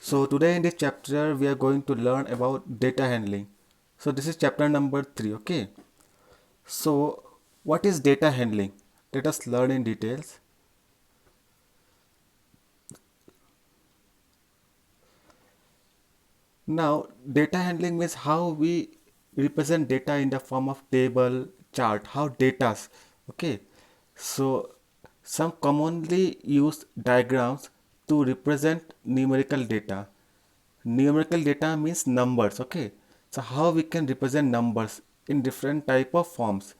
So today in this chapter we are going to learn about data handling. So this is chapter number 3, okay? So what is data handling? Let us learn in details. Now data handling means how we represent data in the form of table, chart, how datas, okay? So some commonly used diagrams to represent numerical data. Numerical data means numbers, okay? So how we can represent numbers in different type of forms.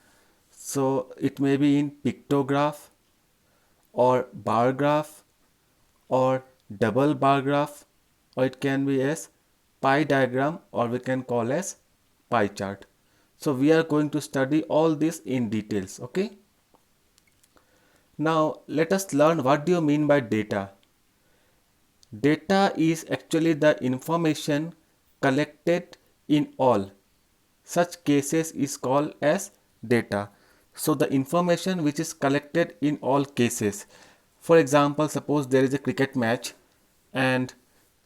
So it may be in pictograph or bar graph or double bar graph, or it can be as pie diagram, or we can call as pie chart. So we are going to study all this in details, okay? Now let us learn what do you mean by data. Data is actually the information collected in all such cases is called as data. So the information which is collected in all cases. For example, suppose there is a cricket match and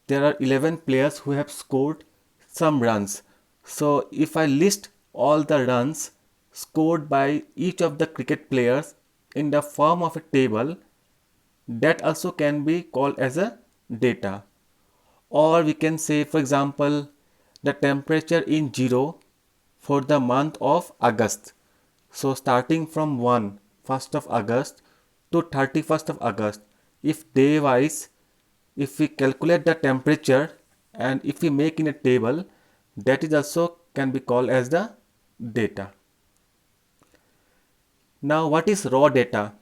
there are 11 players who have scored some runs. So if I list all the runs scored by each of the cricket players in the form of a table, that also can be called as a data. Or we can say, for example, the temperature in 0 for the month of August. So starting from 1st of August to 31st of August, if day wise, if we calculate the temperature and if we make in a table, that is also can be called as the data. Now what is raw data?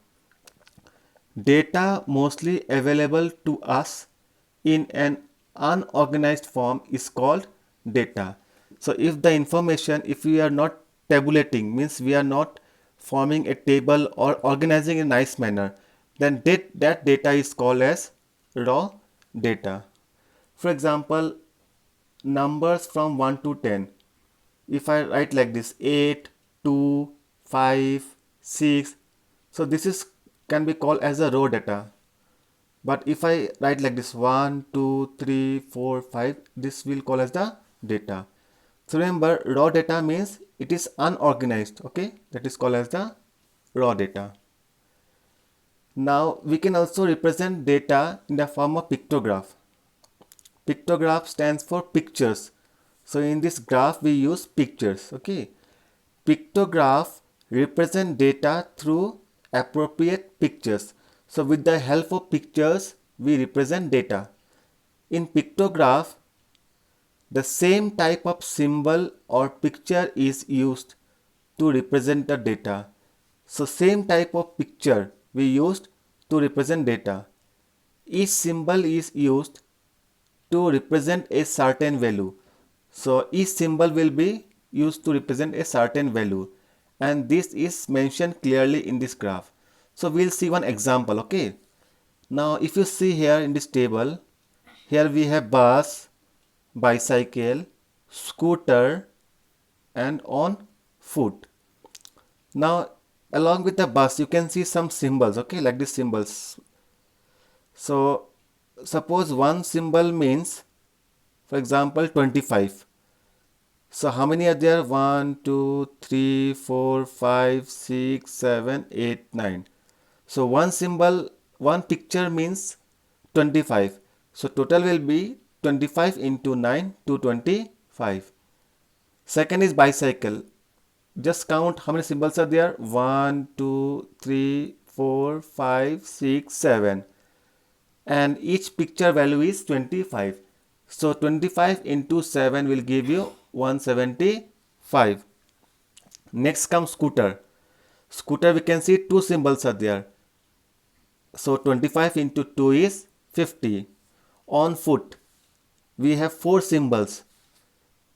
Data mostly available to us in an unorganized form is called data. So if the information, if we are not tabulating, means we are not forming a table or organizing in a nice manner, then that data is called as raw data. For example, numbers from 1 to 10. If I write like this 8, 2, 5, 6, so this is can be called as a raw data. But if I write like this 1, 2, 3, 4, 5, this will call as the data. So remember, raw data means it is unorganized, okay? That is called as the raw data. Now we can also represent data in the form of pictograph. Pictograph stands for pictures. So in this graph we use pictures, okay? Pictograph represent data through appropriate pictures. So with the help of pictures we represent data. In pictograph, the same type of symbol or picture is used to represent the data. So same type of picture we used to represent data. Each symbol is used to represent a certain value. So each symbol will be used to represent a certain value, and this is mentioned clearly in this graph. So we'll see one example, okay? Now if you see here in this table, here we have bus, bicycle, scooter and on foot. Now along with the bus you can see some symbols, okay, like these symbols. So suppose one symbol means, for example, 25. So how many are there? 1, 2, 3, 4, 5, 6, 7, 8, 9. So one symbol, one picture means 25. So total will be 25 into 9 to 25. Second is bicycle. Just count how many symbols are there. 1, 2, 3, 4, 5, 6, 7. And each picture value is 25. So 25 into 7 will give you 175. Next comes scooter. Scooter we can see two symbols are there. So 25 into 2 is 50. On foot we have 4 symbols.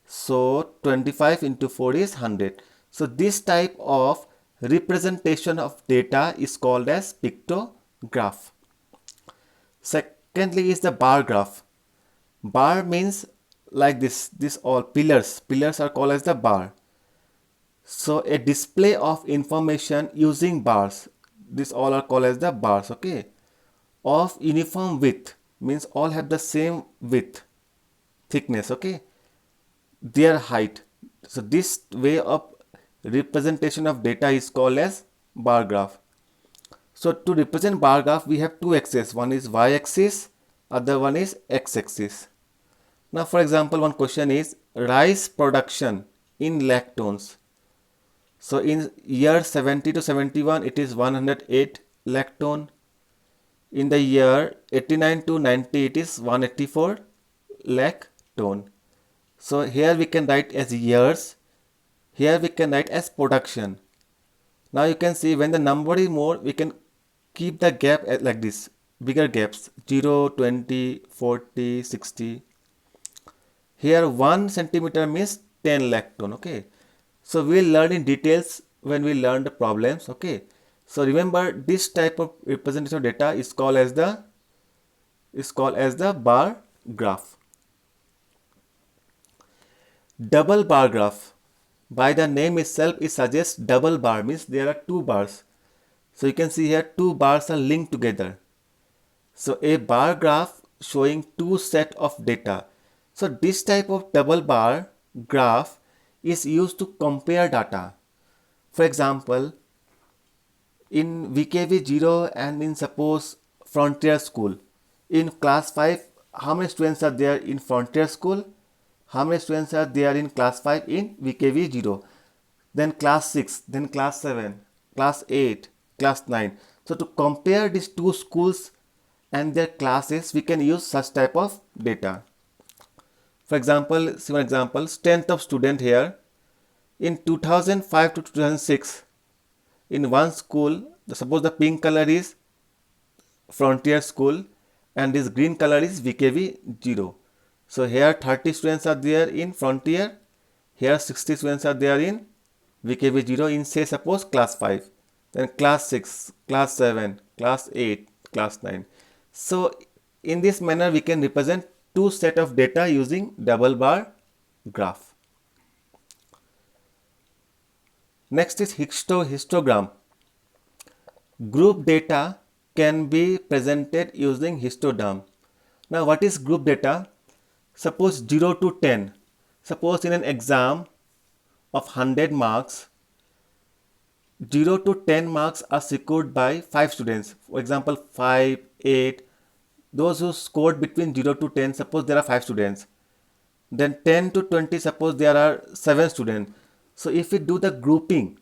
So 25 into 4 is 100. So this type of representation of data is called as pictograph. Secondly is the bar graph. Bar means like this all pillars are called as the bar. So a display of information using bars, this all are called as the bars, okay, of uniform width. means all have the same width, thickness, okay, their height. So this way of representation of data is called as bar graph. So to represent bar graph, we have two axes. One is y-axis, other one is x-axis. Now, for example, one question is rice production in lakh tons. So in year 70 to 71, it is 108 lakh ton. In the year 89 to 90, it is 184 lakh ton. So here we can write as years. Here we can write as production. Now you can see when the number is more, we can keep the gap like this, bigger gaps, 0, 20, 40, 60. Here 1 centimeter means 10 lakh ton, okay. So we'll learn in details when we learn the problems, okay. So remember, this type of representation of data is called as the bar graph. Double bar graph. By the name itself, it suggests double bar means there are two bars. So you can see here two bars are linked together. So a bar graph showing two set of data. So this type of double bar graph is used to compare data. For example, in VKV 0 and in suppose Frontier School, in class 5, how many students are there in Frontier School? How many students are there in class 5 in VKV 0? Then class 6, then class 7, class 8, class 9. So to compare these two schools and their classes, we can use such type of data. For example, see one example, strength of student here. In 2005 to 2006, in one school, suppose the pink color is Frontier School and this green color is VKV 0. So here 30 students are there in Frontier, here 60 students are there in VKV 0 in say suppose class 5, then class 6, class 7, class 8, class 9. So in this manner we can represent two set of data using double bar graph. Next is histogram. Group data can be presented using histogram. Now what is group data? Suppose 0 to 10. Suppose in an exam of 100 marks, 0 to 10 marks are secured by 5 students. For example, 5, 8. Those who scored between 0 to 10, suppose there are 5 students. Then 10 to 20, suppose there are 7 students. So if we do the grouping,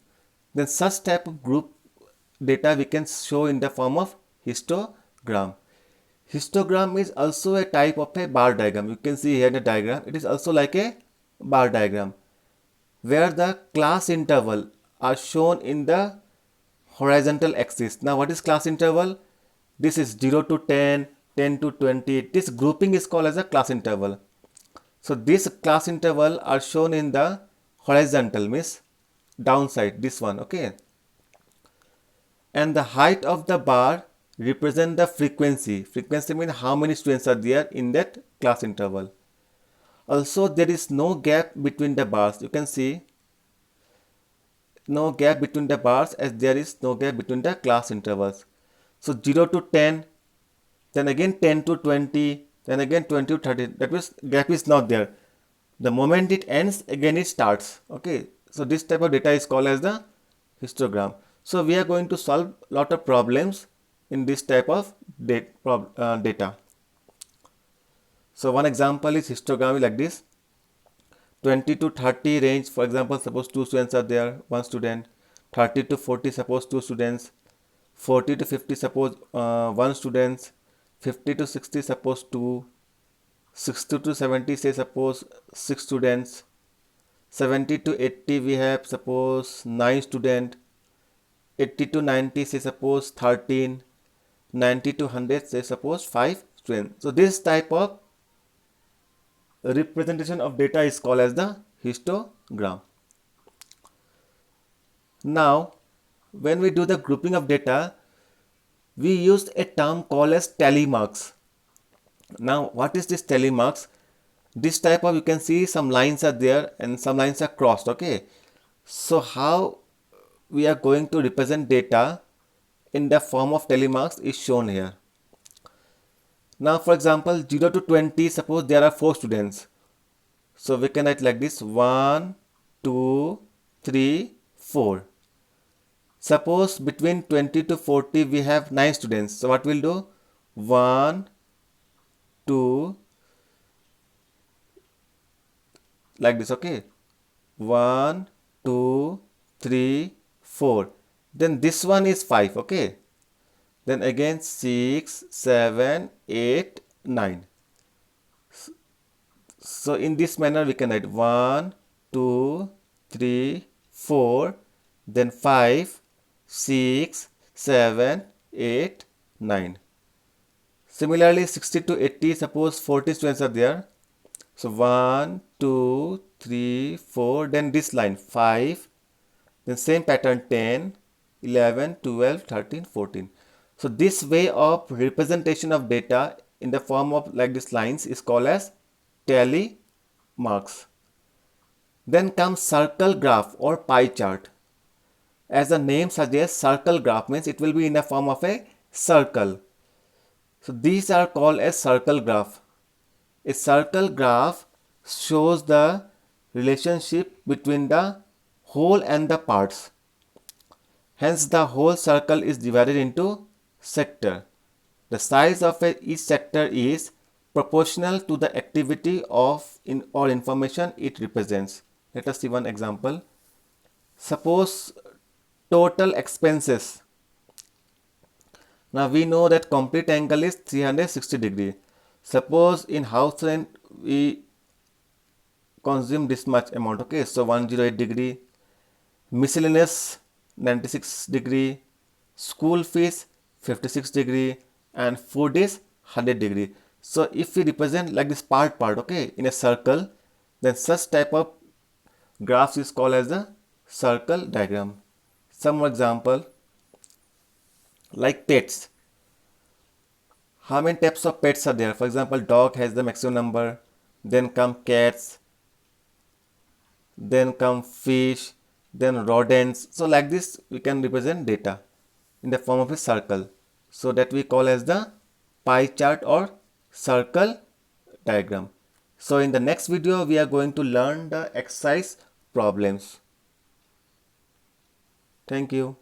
then such type of group data we can show in the form of histogram. Histogram is also a type of a bar diagram. You can see here in the diagram, it is also like a bar diagram where the class interval are shown in the horizontal axis. Now what is class interval? This is 0 to 10, 10 to 20. This grouping is called as a class interval. So this class interval are shown in the horizontal, means downside, this one, okay. And the height of the bar represent the frequency. Frequency means how many students are there in that class interval. Also there is no gap between the bars. You can see no gap between the bars as there is no gap between the class intervals. So 0 to 10, then again 10 to 20, then again 20 to 30. That means gap is not there. The moment it ends, again it starts. Okay. So this type of data is called as the histogram. So we are going to solve lot of problems in this type of data. So one example is histogram like this. 20 to 30 range, for example, suppose 2 students are there, 1 student. 30 to 40, suppose 2 students. 40 to 50, suppose 1 student. 50 to 60, suppose 2. 60 to 70, say suppose 6 students. 70 to 80, we have suppose 9 students. 80 to 90, say suppose 13. 90 to 100, say suppose 5 students. So this type of representation of data is called as the histogram. Now when we do the grouping of data, we used a term called as tally marks. Now what is this tally marks? This type of, you can see some lines are there and some lines are crossed, okay. So how we are going to represent data in the form of tally marks is shown here. Now for example 0 to 20, suppose there are 4 students. So we can write like this: 1, 2, 3, 4. Suppose between 20 to 40 we have 9 students. So what we'll do? 1, 2, like this, okay? 1, 2, 3, 4. Then this one is 5, okay? Then again 6, 7, 8, 9. So in this manner we can write 1, 2, 3, 4, then 5, 6, 7, 8, 9. Similarly 60 to 80, suppose 40 students are there. So 1, 2, 3, 4, then this line 5, then same pattern 10, 11, 12, 13, 14. So this way of representation of data in the form of like these lines is called as tally marks. Then comes circle graph or pie chart. As the name suggests, circle graph means it will be in the form of a circle. So these are called as circle graph. A circle graph shows the relationship between the whole and the parts. Hence the whole circle is divided into sector. The size of each sector is proportional to the activity of or information it represents. Let us see one example. Suppose total expenses. Now we know that complete angle is 360 degree. Suppose in house rent we consume this much amount, okay? So 108 degree, miscellaneous 96 degree, school fees 56 degree, and food is 100 degree. So if we represent like this part, okay, in a circle, then such type of graphs is called as the circle diagram. Some more example, like pets. How many types of pets are there? For example, dog has the maximum number, then come cats, then come fish, then rodents. So like this we can represent data in the form of a circle. So that we call as the pie chart or circle diagram. So in the next video we are going to learn the exercise problems. Thank you.